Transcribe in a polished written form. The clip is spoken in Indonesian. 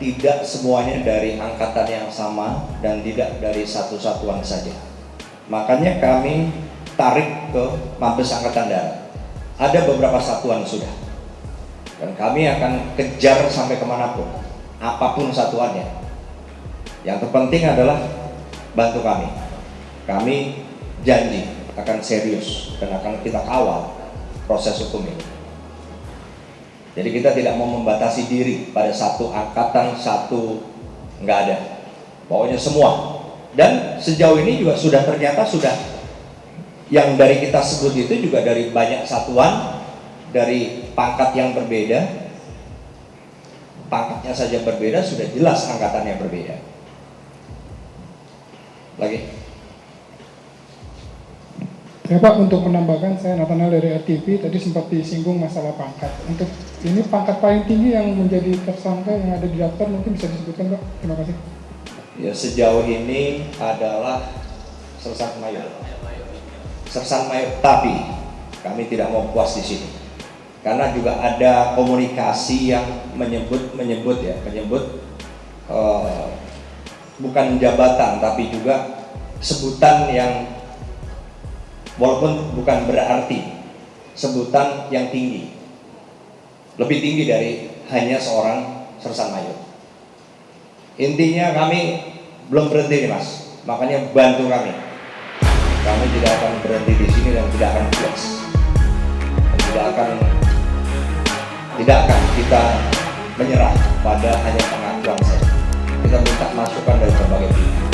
tidak semuanya dari angkatan yang sama dan tidak dari satu satuan saja. Makanya kami tarik ke Mabes Angkatan Darat. Ada beberapa satuan sudah, dan kami akan kejar sampai kemanapun, apapun satuannya. Yang terpenting adalah bantu kami. Kami janji akan serius dan akan kita kawal proses hukum ini. Jadi kita tidak mau membatasi diri pada satu angkatan, nggak ada. Pokoknya semua. Dan sejauh ini juga ternyata sudah yang dari kita sebut itu juga dari banyak satuan, dari pangkat yang berbeda, pangkatnya saja berbeda, sudah jelas angkatannya berbeda. Lagi? Ya Pak, untuk menambahkan, saya Nathanael dari RTV, tadi sempat disinggung masalah pangkat. Untuk ini pangkat paling tinggi yang menjadi tersangka yang ada di daftar mungkin bisa disebutkan Pak? Terima kasih. Ya, sejauh ini adalah Sersan Mayor. Sersan Mayor, tapi kami tidak mau puas di sini. Karena juga ada komunikasi yang menyebut bukan jabatan tapi juga sebutan yang walaupun bukan berarti sebutan yang tinggi, lebih tinggi dari hanya seorang Sersan Mayor. Intinya kami belum berhenti nih Mas, makanya bantu kami. Kami tidak akan berhenti di sini dan tidak akan puas, dan tidak akan kita menyerah pada hanya pengakuan saja. Kita minta masukan dari berbagai pihak.